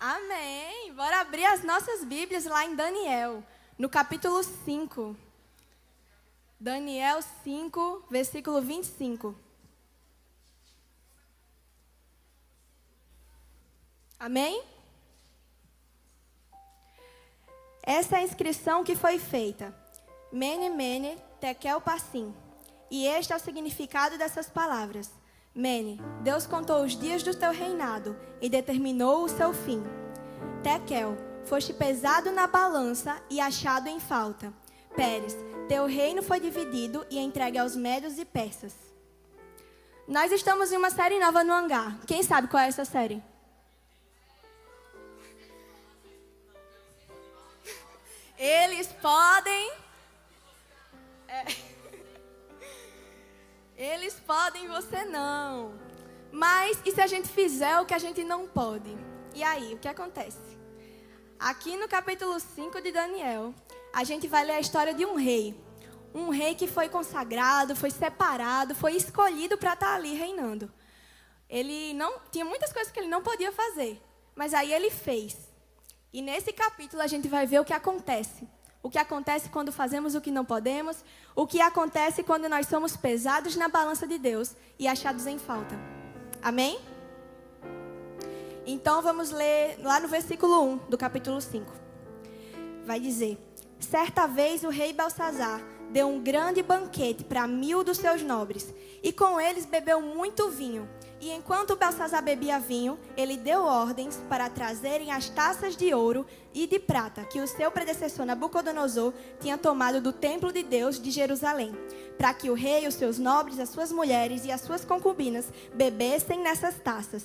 Amém! Bora abrir as nossas Bíblias lá em Daniel, no capítulo 5. Daniel 5, versículo 25. Amém? Essa é a inscrição que foi feita. Mene, mene, tekel, parsim. E este é o significado dessas palavras. Mene, Deus contou os dias do teu reinado e determinou o seu fim. Tekel, foste pesado na balança e achado em falta. Pérez, teu reino foi dividido e entregue aos médios e persas. Nós estamos em uma série nova no Hangar. Quem sabe qual é essa série? Eles podem... Eles podem, você não. Mas e se a gente fizer o que a gente não pode? E aí, o que acontece? Aqui no capítulo 5 de Daniel, a gente vai ler a história de um rei. Um rei que foi consagrado, foi separado, foi escolhido para estar ali reinando. Ele não tinha muitas coisas que ele não podia fazer, mas aí ele fez. E nesse capítulo a gente vai ver o que acontece. O que acontece quando fazemos o que não podemos, o que acontece quando nós somos pesados na balança de Deus e achados em falta. Amém? Então vamos ler lá no versículo 1 do capítulo 5. Vai dizer: certa vez o rei Belsazar deu um grande banquete para 1000 dos seus nobres, e com eles bebeu muito vinho. E enquanto Belsazar bebia vinho, ele deu ordens para trazerem as taças de ouro e de prata que o seu predecessor Nabucodonosor tinha tomado do templo de Deus de Jerusalém, para que o rei, os seus nobres, as suas mulheres e as suas concubinas bebessem nessas taças.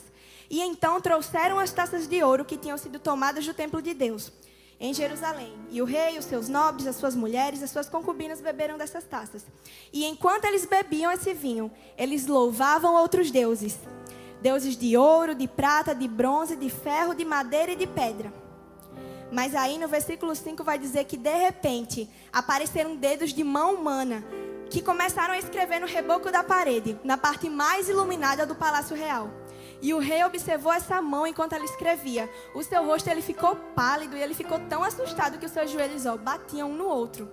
E então trouxeram as taças de ouro que tinham sido tomadas do templo de Deus em Jerusalém. E o rei, os seus nobres, as suas mulheres, as suas concubinas beberam dessas taças. E enquanto eles bebiam esse vinho, eles louvavam outros deuses. Deuses de ouro, de prata, de bronze, de ferro, de madeira e de pedra. Mas aí no versículo 5 vai dizer que de repente apareceram dedos de mão humana que começaram a escrever no reboco da parede, na parte mais iluminada do palácio real. E o rei observou essa mão enquanto ela escrevia. O seu rosto ele ficou pálido e ele ficou tão assustado que os seus joelhos batiam um no outro.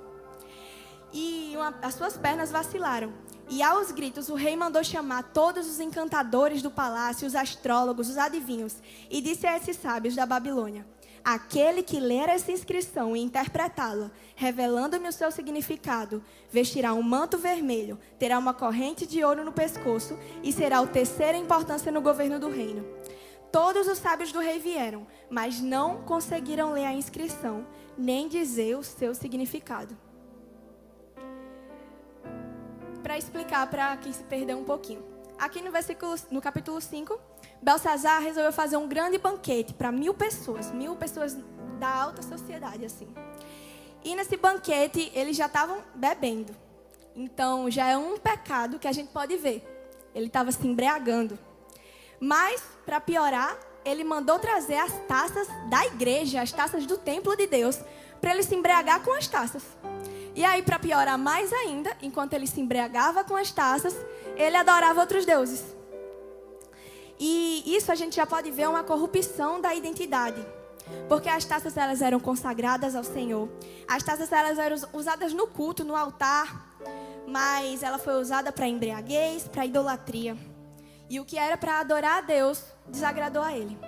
E as suas pernas vacilaram. E aos gritos o rei mandou chamar todos os encantadores do palácio, os astrólogos, os adivinhos. E disse a esses sábios da Babilônia: aquele que ler essa inscrição e interpretá-la, revelando-me o seu significado, vestirá um manto vermelho, terá uma corrente de ouro no pescoço e será o terceiro em importância no governo do reino. Todos os sábios do rei vieram, mas não conseguiram ler a inscrição, nem dizer o seu significado. Para explicar para quem se perdeu um pouquinho. Aqui no capítulo 5, Belsazar resolveu fazer um grande banquete para 1000 pessoas da alta sociedade, assim. E nesse banquete, eles já estavam bebendo. Então, já é um pecado que a gente pode ver. Ele estava se embriagando. Mas, para piorar, ele mandou trazer as taças da igreja, as taças do templo de Deus, para ele se embriagar com as taças. E aí, para piorar mais ainda, enquanto ele se embriagava com as taças, ele adorava outros deuses. E isso a gente já pode ver uma corrupção da identidade. Porque as taças elas eram consagradas ao Senhor. As taças elas eram usadas no culto, no altar. Mas ela foi usada para embriaguez, para idolatria. E o que era para adorar a Deus, desagradou a Ele.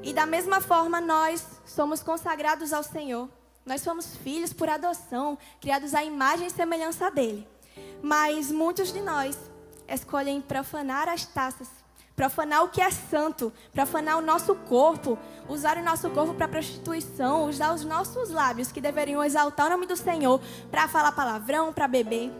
E da mesma forma nós somos consagrados ao Senhor. Nós somos filhos por adoção, criados à imagem e semelhança dEle. Mas muitos de nós escolhem profanar as taças, profanar o que é santo, profanar o nosso corpo, usar o nosso corpo para prostituição, usar os nossos lábios que deveriam exaltar o nome do Senhor para falar palavrão, para beber.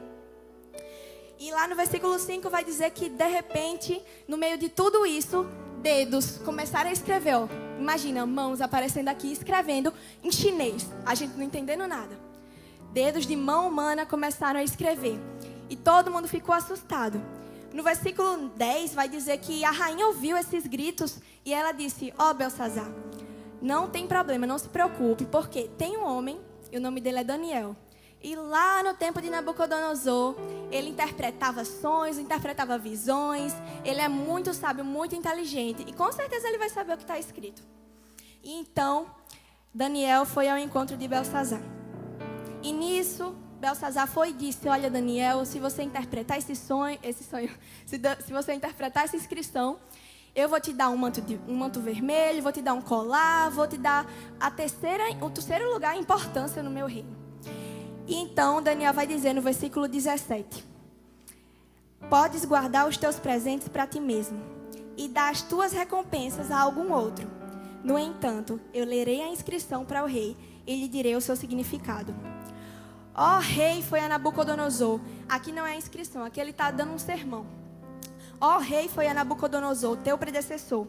E lá no versículo 5 vai dizer que de repente, no meio de tudo isso, dedos começaram a escrever, Imagina, mãos aparecendo aqui, escrevendo em chinês, a gente não entendendo nada. Dedos de mão humana começaram a escrever. E todo mundo ficou assustado. No versículo 10 vai dizer que a rainha ouviu esses gritos e ela disse: Belsazar, não tem problema, não se preocupe, porque tem um homem, e o nome dele é Daniel. E lá no tempo de Nabucodonosor, ele interpretava sonhos, interpretava visões. Ele é muito sábio, muito inteligente. E com certeza ele vai saber o que está escrito. E então, Daniel foi ao encontro de Belsazar. E nisso, Belsazar foi e disse: olha, Daniel, se você interpretar esse sonho, se você interpretar essa inscrição, eu vou te dar um manto vermelho, vou te dar um colar, vou te dar o terceiro lugar em importância no meu reino. E então Daniel vai dizer no versículo 17: podes guardar os teus presentes para ti mesmo e dar as tuas recompensas a algum outro. No entanto, eu lerei a inscrição para o rei e lhe direi o seu significado. Ó rei, foi a Nabucodonosor. Aqui não é a inscrição, aqui ele está dando um sermão. Ó rei, foi a Nabucodonosor, teu predecessor,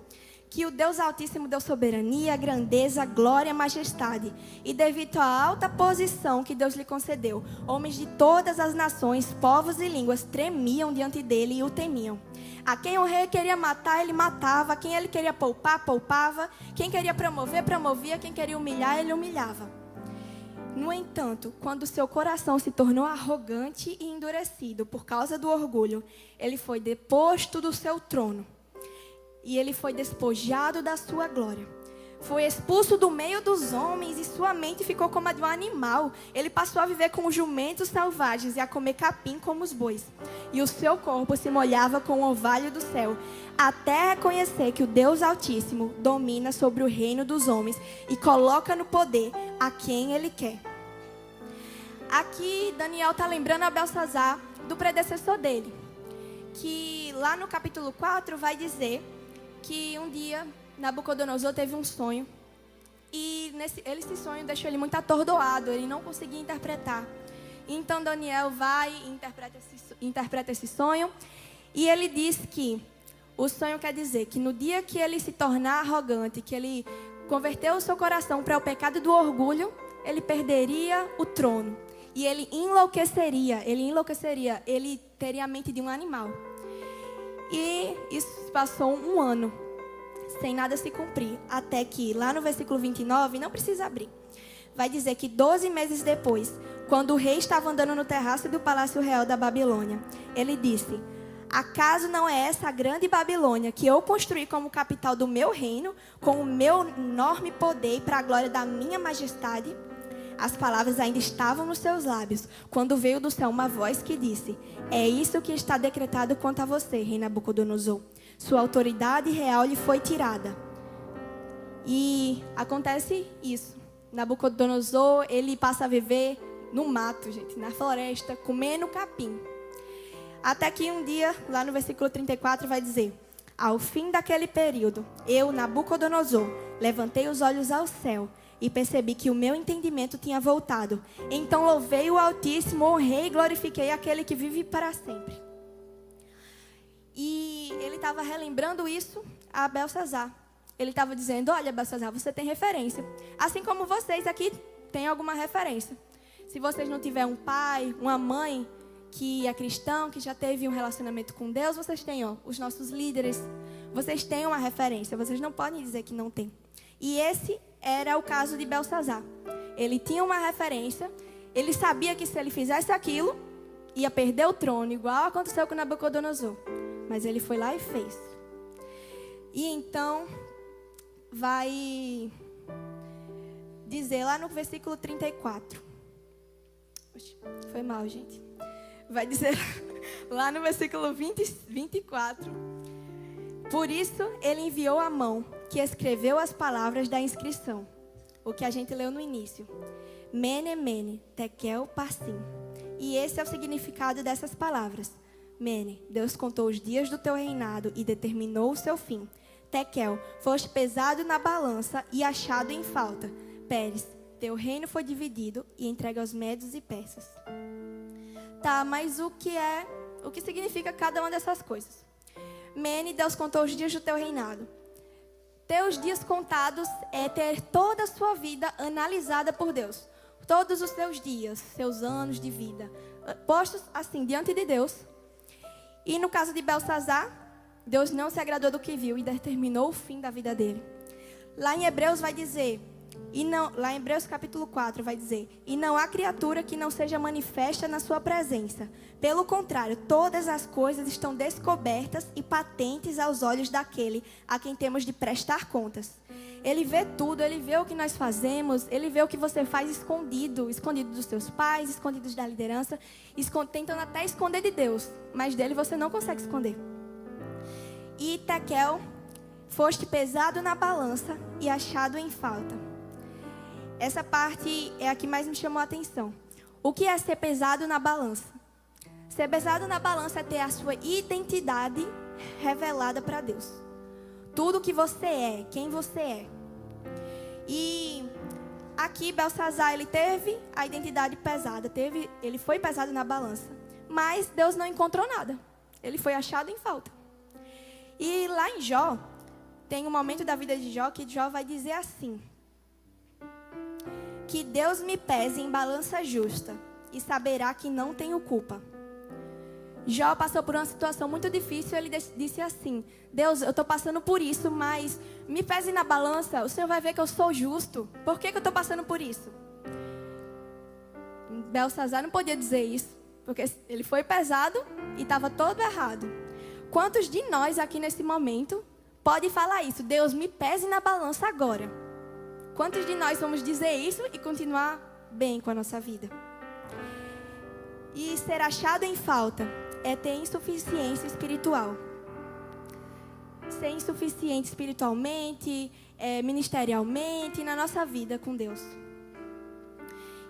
que o Deus Altíssimo deu soberania, grandeza, glória, majestade. E devido à alta posição que Deus lhe concedeu, homens de todas as nações, povos e línguas tremiam diante dele e o temiam. A quem o rei queria matar, ele matava. A quem ele queria poupar, poupava. Quem queria promover, promovia. Quem queria humilhar, ele humilhava. No entanto, quando seu coração se tornou arrogante e endurecido por causa do orgulho, ele foi deposto do seu trono. E ele foi despojado da sua glória. Foi expulso do meio dos homens e sua mente ficou como a de um animal. Ele passou a viver como jumentos selvagens e a comer capim como os bois. E o seu corpo se molhava com o orvalho do céu, até reconhecer que o Deus Altíssimo domina sobre o reino dos homens e coloca no poder a quem ele quer. Aqui Daniel está lembrando a Belsazar do predecessor dele, que lá no capítulo 4 vai dizer que um dia Nabucodonosor teve um sonho e esse sonho deixou ele muito atordoado, ele não conseguia interpretar. Então Daniel vai e interpreta esse sonho e ele diz que o sonho quer dizer que no dia que ele se tornar arrogante, que ele converteu o seu coração para o pecado do orgulho, ele perderia o trono e ele enlouqueceria, ele teria a mente de um animal. E isso passou um ano, sem nada se cumprir, até que lá no versículo 29, não precisa abrir, vai dizer que 12 meses depois, quando o rei estava andando no terraço do palácio real da Babilônia, ele disse: acaso não é essa a grande Babilônia que eu construí como capital do meu reino, com o meu enorme poder e para a glória da minha majestade? As palavras ainda estavam nos seus lábios, quando veio do céu uma voz que disse: é isso que está decretado quanto a você, rei Nabucodonosor. Sua autoridade real lhe foi tirada. E acontece isso. Nabucodonosor, ele passa a viver no mato, gente, na floresta, comendo capim. Até que um dia, lá no versículo 34, vai dizer: ao fim daquele período, eu, Nabucodonosor, levantei os olhos ao céu e percebi que o meu entendimento tinha voltado. Então louvei o Altíssimo, honrei e glorifiquei aquele que vive para sempre. E ele estava relembrando isso a Belsazar. Ele estava dizendo: olha, Belsazar, você tem referência. Assim como vocês aqui têm alguma referência. Se vocês não tiverem um pai, uma mãe que é cristão, que já teve um relacionamento com Deus, vocês têm os nossos líderes. Vocês têm uma referência, vocês não podem dizer que não têm. E esse era o caso de Belsazar. Ele tinha uma referência, ele sabia que se ele fizesse aquilo, ia perder o trono, igual aconteceu com Nabucodonosor. Mas ele foi lá e fez. E então, vai dizer lá no versículo 34. Oxe, foi mal, gente. Vai dizer lá no versículo 24. Por isso, ele enviou a mão que escreveu as palavras da inscrição. O que a gente leu no início. Mene, mene, tekel, parsim. E esse é o significado dessas palavras. Mene, Deus contou os dias do teu reinado e determinou o seu fim. Tekel, foste pesado na balança e achado em falta. Pérez, teu reino foi dividido e entregue aos médios e persas. Tá, mas o que significa cada uma dessas coisas? Mene, Deus contou os dias do teu reinado. Teus dias contados é ter toda a sua vida analisada por Deus. Todos os seus dias, seus anos de vida, postos assim diante de Deus. E no caso de Belsazar, Deus não se agradou do que viu e determinou o fim da vida dele. Lá em Hebreus vai dizer, lá em Hebreus capítulo 4 vai dizer: e não há criatura que não seja manifesta na sua presença. Pelo contrário, todas as coisas estão descobertas e patentes aos olhos daquele a quem temos de prestar contas. Ele vê tudo, Ele vê o que nós fazemos, Ele vê o que você faz escondido, escondido dos seus pais, escondido da liderança, tentando até esconder de Deus, mas dele você não consegue esconder. E Tekel, foste pesado na balança e achado em falta. Essa parte é a que mais me chamou a atenção. O que é ser pesado na balança? Ser pesado na balança é ter a sua identidade revelada para Deus. Tudo que você é, quem você é. E aqui Belsazar, ele teve a identidade pesada, ele foi pesado na balança. Mas Deus não encontrou nada. Ele foi achado em falta. E lá em Jó, tem um momento da vida de Jó que Jó vai dizer assim: que Deus me pese em balança justa e saberá que não tenho culpa. Jó passou por uma situação muito difícil. Ele disse assim: Deus, eu estou passando por isso, mas me pese na balança, o Senhor vai ver que eu sou justo. Por que eu estou passando por isso? Belsazar não podia dizer isso, porque ele foi pesado e estava todo errado. Quantos de nós aqui nesse momento pode falar isso? Deus, me pese na balança agora. Quantos de nós vamos dizer isso e continuar bem com a nossa vida? E ser achado em falta é ter insuficiência espiritual. Ser insuficiente espiritualmente, ministerialmente, na nossa vida com Deus.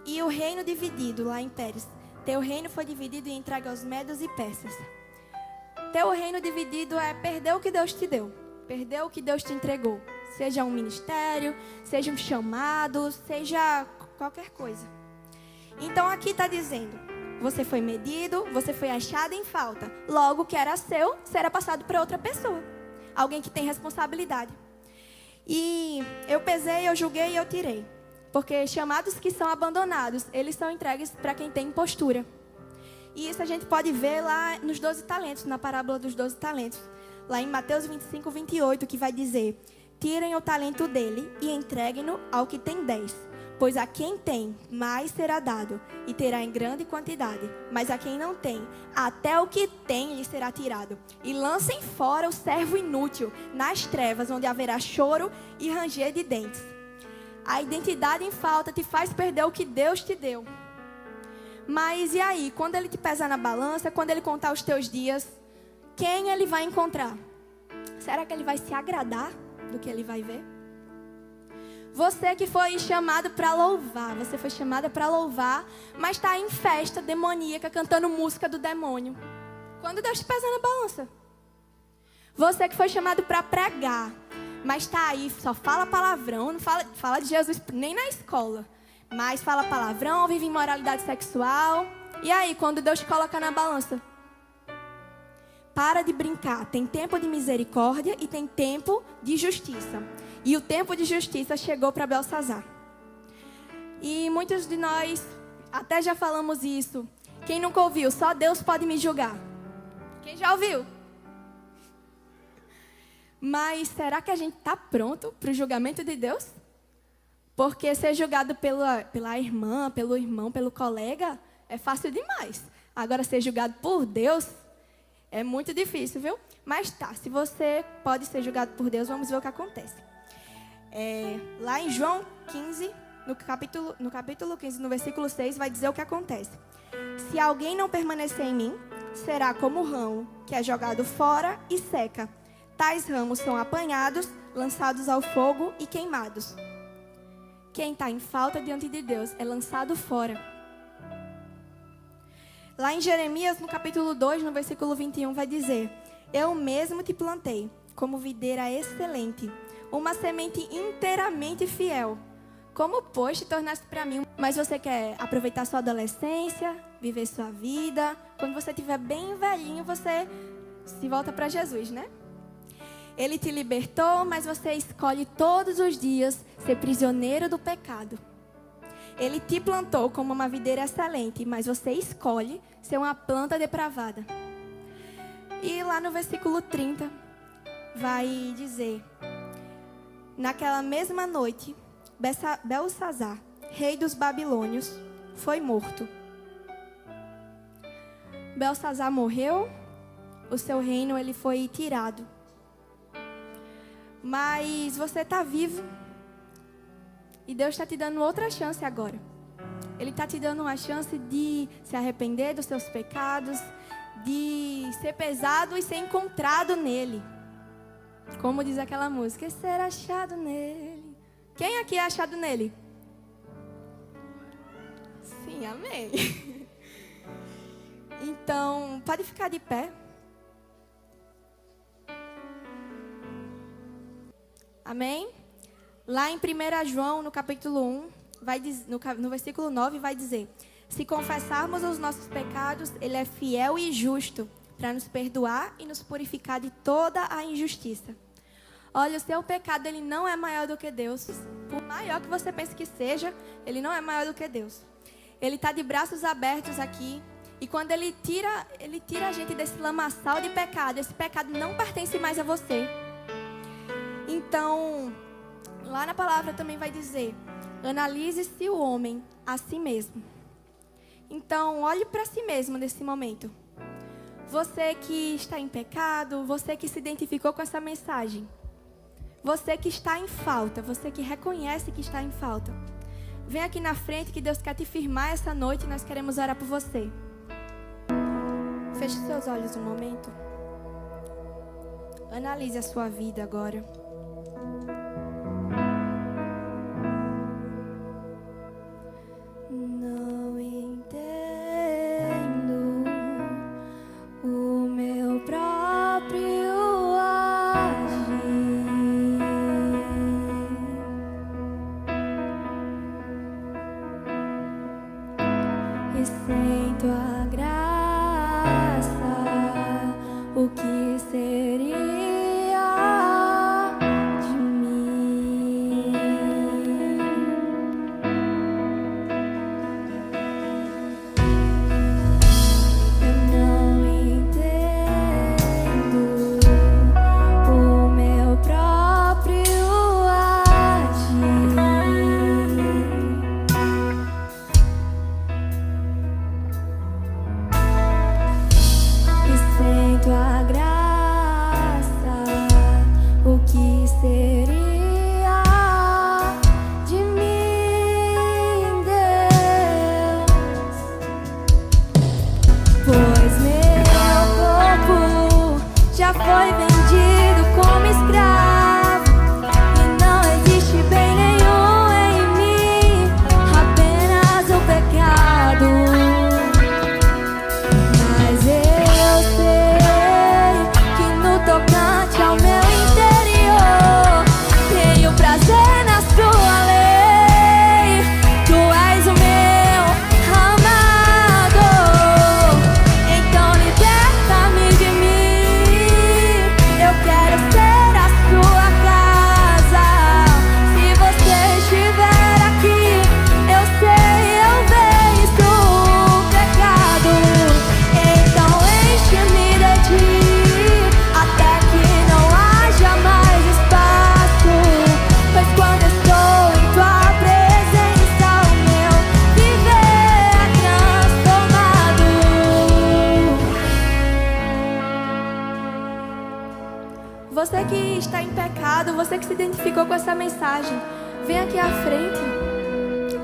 E o reino dividido lá em Pérez. Teu reino foi dividido e entregue aos medos e persas. Teu reino dividido é perder o que Deus te deu. Perder o que Deus te entregou. Seja um ministério, seja um chamado, seja qualquer coisa. Então aqui está dizendo: você foi medido, você foi achado em falta. Logo, o que era seu, será passado para outra pessoa. Alguém que tem responsabilidade. E eu pesei, eu julguei e eu tirei. Porque chamados que são abandonados, eles são entregues para quem tem postura. E isso a gente pode ver lá nos 12 talentos, na parábola dos 12 talentos. Lá em Mateus 25, 28, que vai dizer: tirem o talento dele e entreguem-no ao que tem 10. Pois a quem tem, mais será dado, e terá em grande quantidade. Mas a quem não tem, até o que tem lhe será tirado. E lancem fora o servo inútil, nas trevas, onde haverá choro e ranger de dentes. A identidade em falta te faz perder o que Deus te deu. Mas e aí, quando ele te pesar na balança, quando ele contar os teus dias, quem ele vai encontrar? Será que ele vai se agradar do que ele vai ver? Você que foi chamado para louvar, você foi chamada para louvar, mas está em festa demoníaca, cantando música do demônio. Quando Deus te pesa na balança? Você que foi chamado para pregar, mas está aí, só fala palavrão, não fala de Jesus nem na escola. Mas fala palavrão, vive imoralidade sexual. E aí, quando Deus te coloca na balança? Para de brincar. Tem tempo de misericórdia e tem tempo de justiça. E o tempo de justiça chegou para Belsazar. E muitos de nós até já falamos isso. Quem nunca ouviu? Só Deus pode me julgar. Quem já ouviu? Mas será que a gente está pronto para o julgamento de Deus? Porque ser julgado pela irmã, pelo irmão, pelo colega, é fácil demais. Agora, ser julgado por Deus é muito difícil, viu? Mas tá, se você pode ser julgado por Deus, vamos ver o que acontece. Lá em João 15, no capítulo 15, no versículo 6, vai dizer o que acontece. Se alguém não permanecer em mim, será como o ramo que é jogado fora e seca. Tais ramos são apanhados, lançados ao fogo e queimados. Quem está em falta diante de Deus é lançado fora. Lá em Jeremias, no capítulo 2, no versículo 21, vai dizer: eu mesmo te plantei como videira excelente, uma semente inteiramente fiel. Como, pois, te tornaste para mim? Mas você quer aproveitar sua adolescência, viver sua vida. Quando você estiver bem velhinho, você se volta para Jesus, né? Ele te libertou, mas você escolhe todos os dias ser prisioneiro do pecado. Ele te plantou como uma videira excelente, mas você escolhe ser uma planta depravada. E lá no versículo 30, vai dizer: naquela mesma noite, Belsazar, rei dos babilônios, foi morto. Belsazar morreu, o seu reino ele foi tirado. Mas você está vivo, E Deus está te dando outra chance agora. Ele está te dando uma chance de se arrepender dos seus pecados, de ser pesado e ser encontrado nele. Como diz aquela música, e ser achado nele. Quem aqui é achado nele? Sim, amém. Então, pode ficar de pé. Amém? Lá em 1 João, no capítulo 1, no versículo 9, vai dizer: se confessarmos os nossos pecados, Ele é fiel e justo para nos perdoar e nos purificar de toda a injustiça. Olha, o seu pecado, ele não é maior do que Deus. Por maior que você pense que seja, ele não é maior do que Deus. Ele está de braços abertos aqui. E quando ele tira a gente desse lamaçal de pecado, esse pecado não pertence mais a você. Então, lá na palavra também vai dizer: analise-se o homem a si mesmo. Então, olhe para si mesmo nesse momento. Você que está em pecado, você que se identificou com essa mensagem, você que está em falta, você que reconhece que está em falta, vem aqui na frente que Deus quer te firmar essa noite e nós queremos orar por você. Feche seus olhos um momento. Analise a sua vida agora. Não entendo o meu próprio agir e sem tua graça, o que seria de mim? Eu não entendo o meu próprio agir e sem tua graça, o que seria de mim, Deus? Pois meu corpo já foi vendido como escravo e não existe bem nenhum em mim, apenas o pecado. Mas eu sei que no tocante ao meu interior tenho prazer na sua lei. Tu és o meu amado, então liberta-me de mim. Eu quero ser a sua casa. Se você estiver aqui, eu sei, eu venço o pecado. Então enche-me de ti, até que não haja mais espaço. Pois quando estou em tua presença, o meu viver é transformado. Você que está em pecado, você que se identificou com essa mensagem, vem aqui à frente.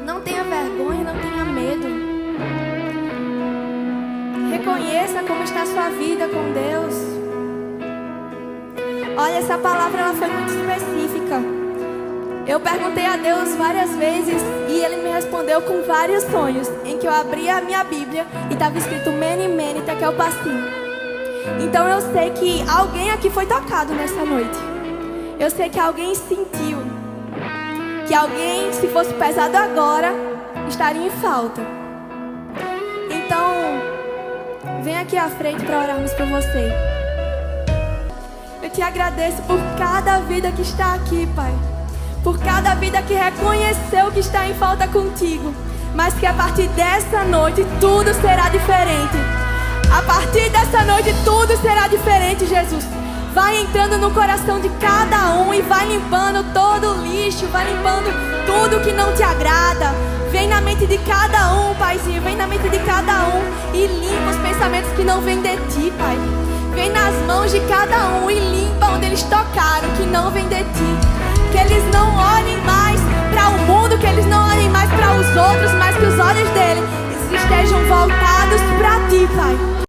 Não tenha vergonha, não tenha medo. Reconheça como está a sua vida com Deus. Olha, essa palavra ela foi muito específica. Eu perguntei a Deus várias vezes e Ele me respondeu com vários sonhos, em que eu abria a minha Bíblia e estava escrito Mene, Mene, Tekel, Parsim. Então eu sei que alguém aqui foi tocado nessa noite. Eu sei que alguém sentiu que alguém, se fosse pesado agora, estaria em falta. Então, vem aqui à frente para orarmos por você. Eu te agradeço por cada vida que está aqui, Pai. Por cada vida que reconheceu que está em falta contigo. Mas que a partir dessa noite tudo será diferente. A partir dessa noite tudo será diferente, Jesus. Vai entrando no coração de cada um e vai limpando todo o lixo, vai limpando tudo que não te agrada. Vem na mente de cada um, Paizinho, vem na mente de cada um e limpa os pensamentos que não vêm de ti, Pai. Vem nas mãos de cada um e limpa onde eles tocaram que não vem de ti. Que eles não olhem mais para o mundo para ti, Pai.